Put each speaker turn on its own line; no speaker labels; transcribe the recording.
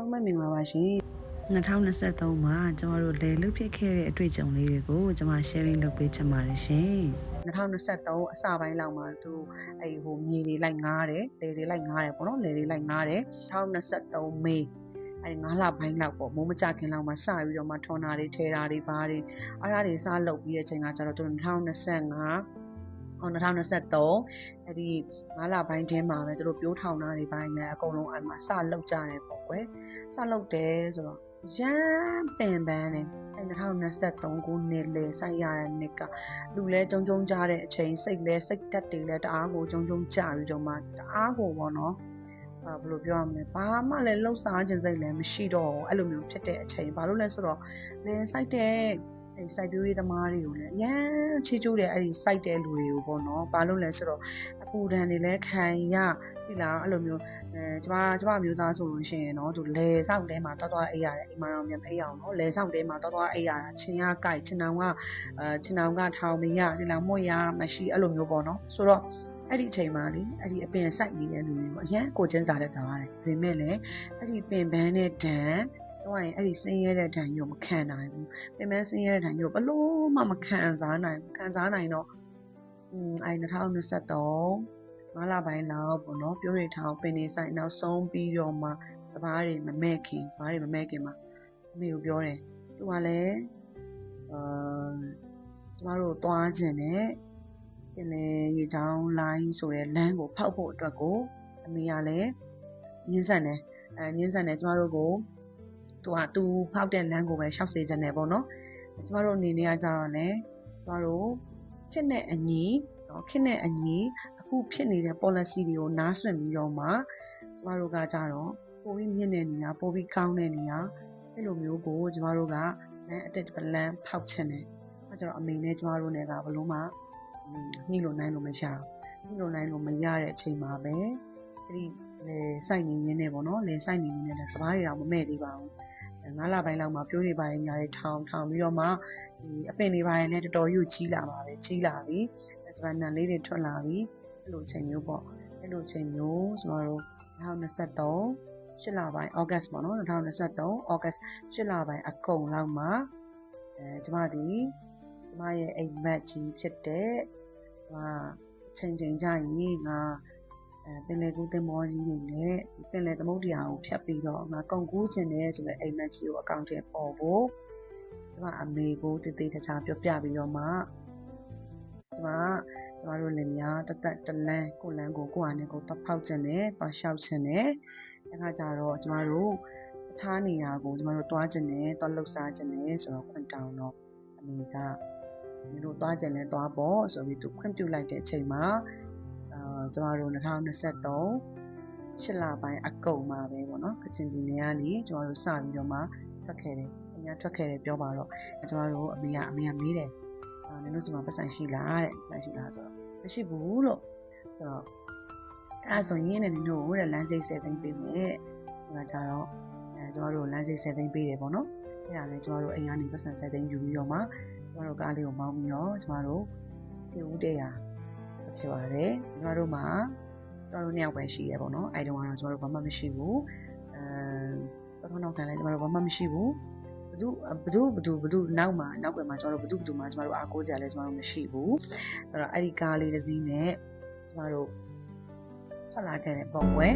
လုံးပဲမင်္ဂလာပါရှင်
2023မှာကျမတို့လေလုဖြစ်ခဲ့တဲ့အတွေ့အကြုံလေးတွေကိုကျမ sharing လုပ်ပေးချင်ပါတယ်ရှင်
2023အစပိုင်းလောက်မှာသူမြေတွေလိုက်ငားတယ်လေတွေလိုက်ငားတယ်ပေါ့နော်လေတွေလိုက်ငားတယ်2023မေ9လပိုင်းလောက်ပေါ့မိုးမကြခင်လောက်မှာစပြီးတော့မှထွန်တာတွေထဲတာတွေဘာတွေအားဒါတွေစလုပ်ပြီးတဲ့အချိန်ကကျတော့သူ2023အဲ့ဒီ9လပိုင်းထဲမှာပဲသူတို့ပြိုးထောင်တာတွေပိုင်းနဲ့အကုန်လုံးအဲ့မှာစလုပ်ကြတယ်ပေါ့ကွယ်စလုပ်တယ်ဆိုတော့ရမ်းပင်ပန်းတယ်အဲ့2023ခုနှစ်လေဆိုင်ရတဲ့နှစ်ကလူလဲကြုံကြုံကြတဲ့အချိန်စိတ်တက်တွေလဲတအားကိုကြုံကြုံကြပြီးတော့မှတအားကိုပေါ့နော်ဘယ်လိုပြောရမလဲဘာမှလည်းလှုပ်ရှားခြင်းစိတ်လည်းမရှိတော့ဘူးအဲ့လိုမျိုးဖြစ်တဲ့အချိန်ဘာလို့လဲဆိုတော့လေစိုက်တဲ့စိုက်ပျိုးရေးသမားတွေကိုလည်းအရန်ချေကျိုးတယ်အဲ့ဒီစိုက်တဲ့လူတွေကိုပေါ့နော်ဘာလို့လဲဆိုတော့အပူဒဏ်တွေလည်းခံရဒီလားအဲ့လိုမျိုးကျမမျိုးသားဆိုလို့ရှိရင်တော့သူလေဆောက်တဲမှာတွားအိပ်ရတယ်အိမ်မှာတော့မြန်အိပ်အောင်နော်လေဆောက်တဲမှာတွားအိပ်ရတာချင်းရကြိုက်ချင်းတောင်ကထောင်မရဒီလားမွတ်ရမရှိအဲ့လိုမျိုးပေါ့နော်ဆိုတော့အဲ့ဒီအချိန်မှာလေအဲ့ဒီအပင်စိုက်နေတဲ့လူတွေပေါ့အရန်ကိုချင်းစားတဲ့တားတယ်ဒါပေမဲ့လည်းအဲ့ဒီပင်ပန်းတဲ့ဒဏ်တော့ရင်အဲ့ဒီဆင်းရဲတဲ့ဒဏ်ကြီးကိုမခံနိုင်ဘူးပင်ပန်းဆင်းရဲတဲ့ဒဏ်ကြီးကိုဘလို့မှမခံစားနိုင်တော့အဲ့2023 9လပိုင်းလောက်ပေါ့နော်ပြိုးတွေထောင်ပင်နေဆိုင်နောက်ဆုံးပြီးတော့မှစပားတွေမမဲ့ခင်မှာအမေကိုပြောတယ်သူကလည်းကျမတို့သွားခြင်းနဲ့ပြင်လေရေချောင်းလိုင်းဆိုတဲ့လမ်းကိုဖောက်ဖို့အတွက်ကိုအမေကလည်းညှင်းဆန်တယ်ကျမတို့ကိုသူဖောက်တဲ့လမ်းကိုပဲရှောက်စေခြင်းနဲ့ပေါ့နော်ကျမတို့အနေနဲ့ကကြတော့လေကျမတို့ခက်နဲ့အညီအခုဖြစ်နေတဲ့ policy တွေကိုနားဆွင့်ပြီးတော့မှကျမတို့ကကြတော့ပိုပြီးမြင့်တဲ့နေရာပိုပြီးကောင်းတဲ့နေရာအဲ့လိုမျိုးကိုကျမတို့ကအတက်ပလန်ဖောက်ချင်တယ်အဲကျတော့အမေနဲ့ကျမတို့နဲ့ကဘလို့မှညှိလို့နိုင်လို့မရတဲ့အချိန်မှာပဲအဲ့ဒီလေစိုက်နေရင်းနဲ့ပေါ့နော်လေစိုက်နေရင်းနဲ့စပားတွေတော့မမဲ့သေးပါဘူး9လပိုင်းလောက်မှာပြိုးတွေပါရင်ညာတွေထောင်ပြီးတော့မှဒီအပင်တွေပါရင်လည်းတော်တော်ကြီးကြီးလာပြီစပန်နံလေးတွေထွက်လာပြီအဲ့လိုချိန်မျိုးပေါ့အဲ့လိုချိန်မျိုးကျမတို့2023 8လပိုင်း August ပေါ့နော်2023 August 8လပိုင်းအကုန်လောက်မှာကျမရဲ့အိမ်မက်ကြီးဖြစ်တဲ့ချိန်ကြရင်ငါပင်လယ်ကူးသင်္ဘောကြီးတွေနဲ့ပင်လယ်သမုဒ္ဒရာကိုဖြတ်ပြီးတော့ငါကုန်ကူးခြင်းနဲ့ဆိုတဲ့အိမ်မက်ကြီးကိုအကောင့်ထဲပေါ်ဖို့ကျမအမေကိုတည်ချာပြောပြပြီးတော့မှကျမတို့လည်းများတလန်းကိုလန်းကိုကိုအနေကိုတဖောက်ခြင်းနဲ့တွားလျှောက်ခြင်းနဲ့အခါကျတော့ကျမတို့အခြားနေရာကိုကျမတို့တွားခြင်းနဲ့တွားလှုပ်ရှားခြင်းနဲ့ဆိုတော့ခွင့်တောင်းတော့အမေကဒီလိုတွားခြင်းနဲ့တွားဖို့ဆိုပြီးသူခွင့်ပြုလိုက်တဲ့အချိန်မှာကျမတို့2023 8လပိုင်းအကုန်မှာပဲပေါ့နော်ကချင်ပြည်နယ်ကနေကျမတို့စပြီးတော့မှထွက်ခဲ့တယ်ပြောပါတော့ကျမတို့အမေကမေးတယ်နင်တို့စီမှာပတ်စံရှိလားဆိုတော့မရှိဘူးလို့ဆိုတော့အဲ့ဆိုရင်လည်းနင်တို့တဲ့လမ်းစိတ်7သိန်းပေးမယ်တဲ့ကျတော့ကျမတို့လမ်းစိတ်7သိန်းပေးတယ်ပေါ့နော်အဲ့ဒါလည်းကျမတို့အိမ်ကနေပတ်စံ7သိန်းယူပြီးတော့မှကျမတို့ကားလေးကိုမောင်းပြီးတော့ကျမတို့ခြေဦး100ဖြစ်ပါတယ်ကျမတို့2ယောက်ပဲရှိရပေါ့နော်အဲ့တုန်းကတော့ကျမတို့ဘာမှမရှိဘူးပထမနောက်ခံလည်းကျမတို့ဘာမှမရှိဘူးဘဒုနောက်ွယ်မှာကျမတို့ဘဒုမှာကျမတို့အားကိုးစရာလည်းကျမတို့မရှိဘူးအဲ့တော့အဲ့ဒီကားလေးတစ်စီးနဲ့ကျမတို့ထွက်လာခဲ့တဲ့ပုံပွဲ